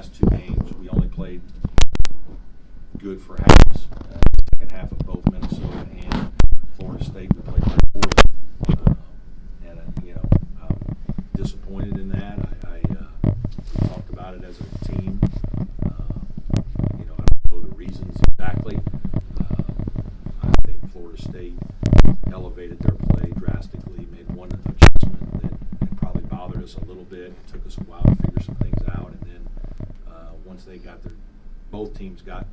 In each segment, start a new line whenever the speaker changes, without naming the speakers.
last two games. We only played good for halves. Second half of both Minnesota and Florida State, we played very poorly. I'm disappointed in that. We talked about it as a team. I don't know the reasons exactly. I think Florida State elevated their play drastically, made one adjustment that probably bothered us a little bit. It took us a while to figure some things out, and then once they got both teams got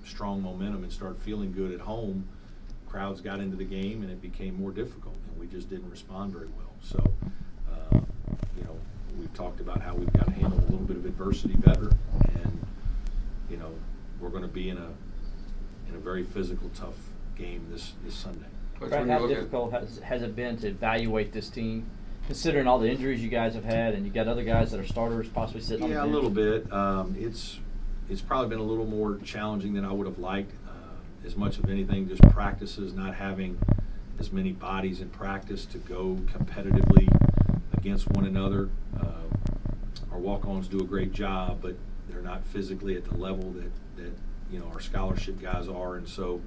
strong momentum and started feeling good at home, crowds got into the game and it became more difficult, and we just didn't respond very well. So, we've talked about how we've got to handle a little bit of adversity better, and we're going to be in a very physical, tough game this Sunday.
Brad, how difficult has it been to evaluate this team, considering all the injuries you guys have had, and you got other guys that are starters possibly sitting on the bench?
Yeah, a little bit. It's probably been a little more challenging than I would have liked. As much of anything, just practices, not having as many bodies in practice to go competitively against one another. Our walk-ons do a great job, but they're not physically at the level that our scholarship guys are, and so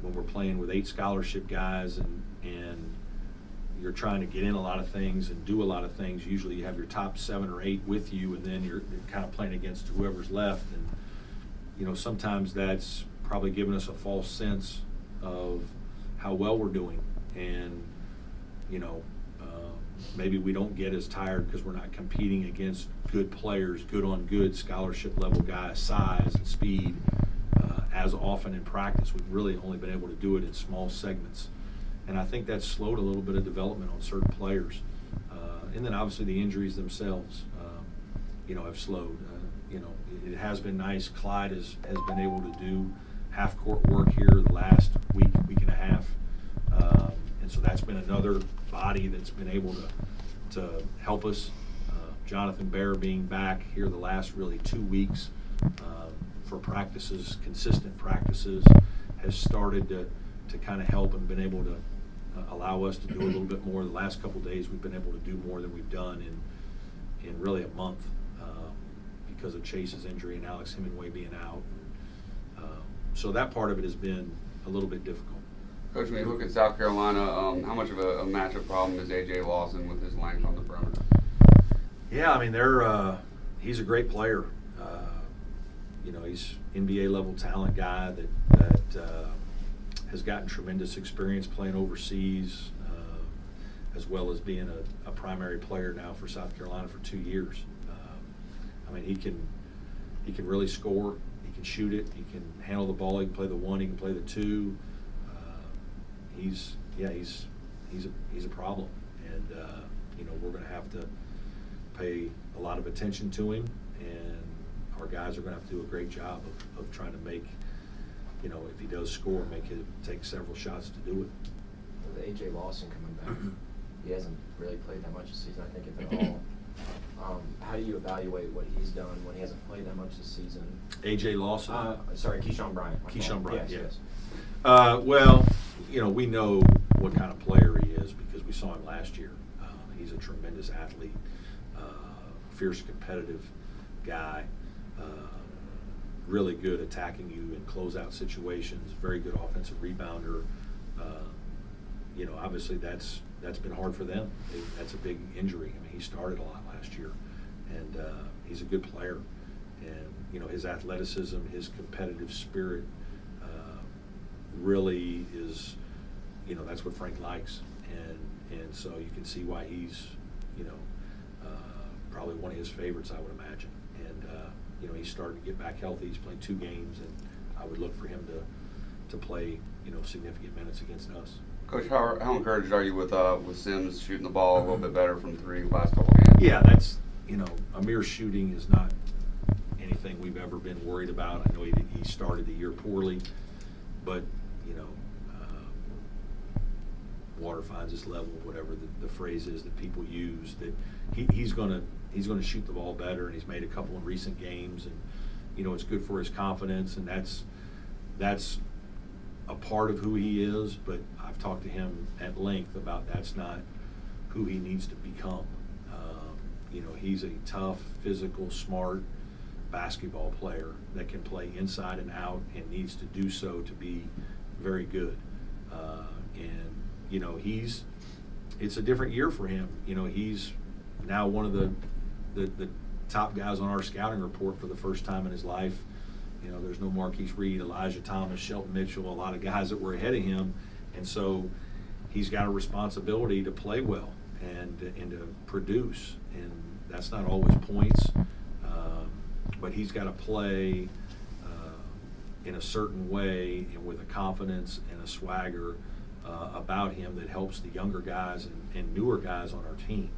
when we're playing with 8 scholarship guys and you're trying to get in a lot of things and do a lot of things, usually you have your top 7 or 8 with you, and then you're kind of playing against whoever's left, and sometimes that's probably given us a false sense of how well we're doing, and maybe we don't get as tired because we're not competing against good players, good on good scholarship level guys, size and speed as often in practice. We've really only been able to do it in small segments, and I think that's slowed a little bit of development on certain players, and then obviously the injuries themselves have slowed. It has been nice. Clyde has been able to do half-court work here the last week and a half, and so that's been another body that's been able to help us. Jonathan Bear being back here the last really 2 weeks for practices, consistent practices, has started to kind of help and been able to allow us to do a little bit more. The last couple of days we've been able to do more than we've done in really a month because of Chase's injury and Alex Hemingway being out. So that part of it has been a little bit difficult.
Coach, when you look at South Carolina, how much of a matchup problem is A.J. Lawson with his length on the perimeter?
Yeah, I mean, he's a great player. He's NBA level talent guy that has gotten tremendous experience playing overseas, as well as being a primary player now for South Carolina for 2 years. I mean, he can really score. He can shoot it. He can handle the ball. He can play the 1. He can play the 2. He's a problem, and we're going to have to pay a lot of attention to him, and our guys are going to have to do a great job of trying to make, if he does score, make it take several shots to do it.
With A.J. Lawson coming back, he hasn't really played that much this season, I think, if at all. How do you evaluate what he's done when he hasn't played that much this season?
A.J. Lawson?
Sorry, Keyshawn Bryant.
Keyshawn Bryant,
yes.
Well, we know what kind of player he is because we saw him last year. He's a tremendous athlete, fierce competitive guy, really good attacking you in closeout situations, very good offensive rebounder. Obviously that's been hard for them. That's a big injury. I mean, he started a lot last year, and he's a good player. And his athleticism, his competitive spirit, really is, that's what Frank likes, and so you can see why he's, probably one of his favorites, I would imagine. And he's starting to get back healthy. He's played 2 games, and I would look for him to play, significant minutes against us.
Coach, how encouraged are you with Sims shooting the ball a little bit better from 3 last couple games?
Yeah, that's Amir's shooting is not anything we've ever been worried about. I know he started the year poorly, but water finds its level, whatever the phrase is that people use. That he's gonna shoot the ball better, and he's made a couple in recent games, and it's good for his confidence, and that's a part of who he is. But I've talked to him at length about that's not who he needs to become. You know, he's a tough, physical, smart basketball player that can play inside and out and needs to do so to be very good. And, you know, it's a different year for him. You know, he's now one of the top guys on our scouting report for the first time in his life. You know, there's no Marquise Reed, Elijah Thomas, Shelton Mitchell, a lot of guys that were ahead of him. And so he's got a responsibility to play well and to produce. And that's not always points, but he's got to play in a certain way and with a confidence and a swagger about him that helps the younger guys and newer guys on our team.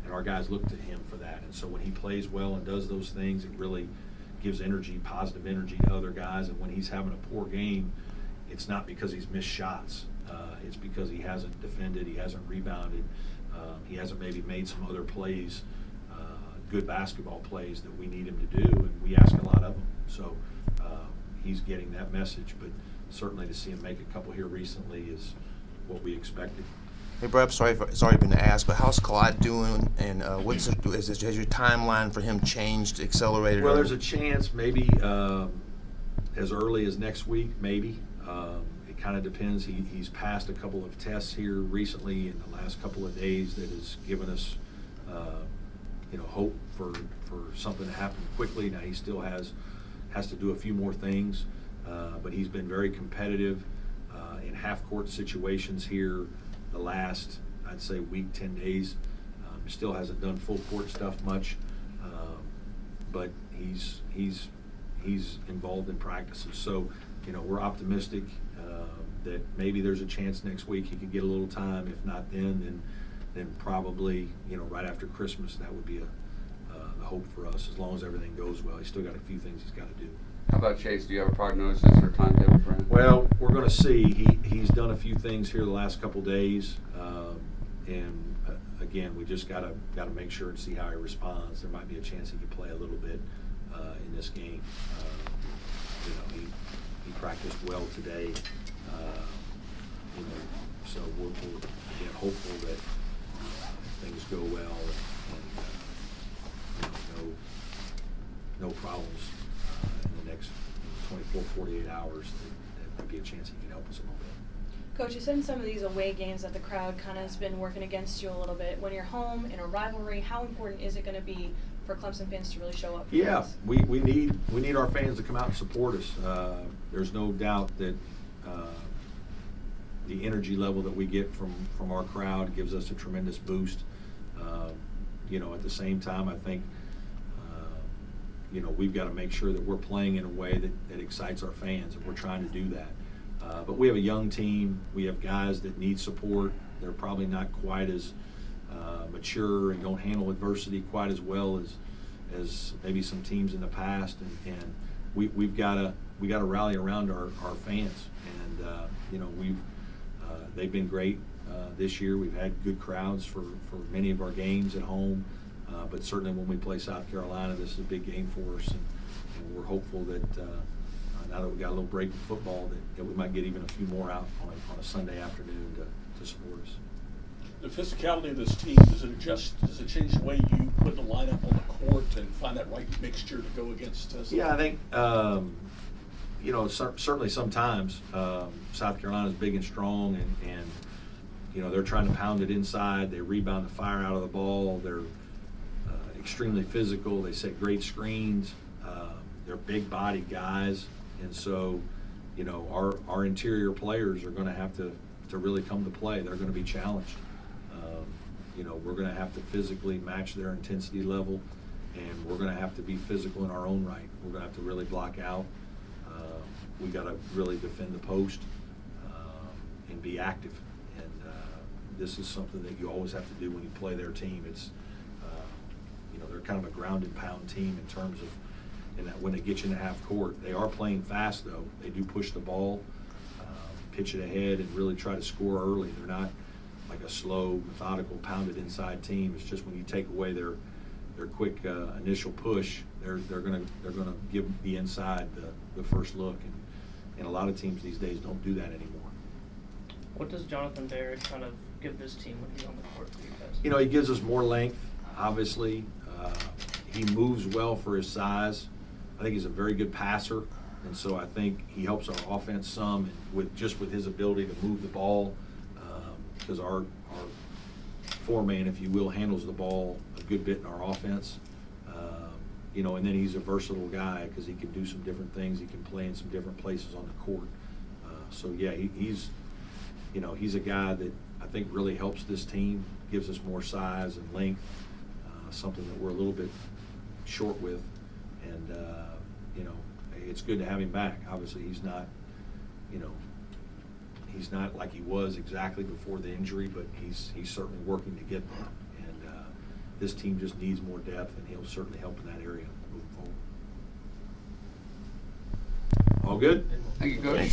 And our guys look to him for that. And so when he plays well and does those things, it really gives energy, positive energy to other guys. And when he's having a poor game, it's not because he's missed shots. It's because he hasn't defended, he hasn't rebounded, he hasn't maybe made some other plays, good basketball plays that we need him to do, and we ask a lot of him. So he's getting that message, but certainly to see him make a couple here recently is what we expected.
Hey, Brad, sorry if it's already been asked, but how's Clyde doing? And has your timeline for him changed, accelerated?
Well,
or-
there's a chance maybe as early as next week, maybe. It kind of depends. He's passed a couple of tests here recently in the last couple of days that has given us, hope for something to happen quickly. Now he still has to do a few more things, but he's been very competitive in half-court situations here the last, I'd say, week, 10 days. Still hasn't done full-court stuff much, but he's involved in practices. So, we're optimistic that maybe there's a chance next week he could get a little time. If not then probably, right after Christmas, that would be the hope for us, as long as everything goes well. He's still got a few things he's got to do.
How about Chase? Do you have a prognosis or timetable for him?
Well, we're going to see. He's done a few things here the last couple days, and again, we just got to make sure and see how he responds. There might be a chance he could play a little bit in this game. He practiced well today, so we're again hopeful that things go well and no problems in the next 24, 48 hours. That might be a chance he can help us a little bit.
Coach, you said in some of these away games that the crowd kind of has been working against you a little bit. When you're home in a rivalry, how important is it going to be for Clemson fans to really show up for
Yeah,
this?
we need our fans to come out and support us. There's no doubt that the energy level that we get from our crowd gives us a tremendous boost. At the same time, I think we've got to make sure that we're playing in a way that excites our fans, and we're trying to do that. But we have a young team. We have guys that need support. They're probably not quite as mature and don't handle adversity quite as well as maybe some teams in the past. And we've got to rally around our fans. And they've been great this year. We've had good crowds for many of our games at home. But certainly when we play South Carolina, this is a big game for us, and we're hopeful that now that we got a little break in football, that we might get even a few more out on a Sunday afternoon to support us.
The physicality of this team, does it change the way you put the lineup on the court and find that right mixture to go against us?
Yeah, I think certainly sometimes South Carolina's big and strong, and they're trying to pound it inside. They rebound the fire out of the ball. They're extremely physical. They set great screens. They're big body guys, and so our interior players are going to have to really come to play. They're going to be challenged. We're going to have to physically match their intensity level, and we're going to have to be physical in our own right. We're going to have to really block out. We got to really defend the post and be active. And this is something that you always have to do when you play their team. It's they're kind of a ground and pound team in terms of, in that when they get you into half court, they are playing fast though. They do push the ball, pitch it ahead, and really try to score early. They're not like a slow, methodical, pounded inside team. It's just when you take away their quick initial push, they're gonna give the inside the first look, and a lot of teams these days don't do that anymore.
What does Jonathan Barrett kind of give this team when he's on the court for you guys?
He gives us more length, obviously. he moves well for his size. I think he's a very good passer, and so I think he helps our offense some with his ability to move the ball, because our four-man, if you will, handles the ball a good bit in our offense. You know, and then he's a versatile guy because he can do some different things. He can play in some different places on the court. So yeah, he's a guy that I think really helps this team, gives us more size and length, something that we're a little bit short with. And you know, it's good to have him back. Obviously, he's not like he was exactly before the injury, but he's certainly working to get there. And this team just needs more depth, and he'll certainly help in that area moving forward. All good?
Thank you, Coach.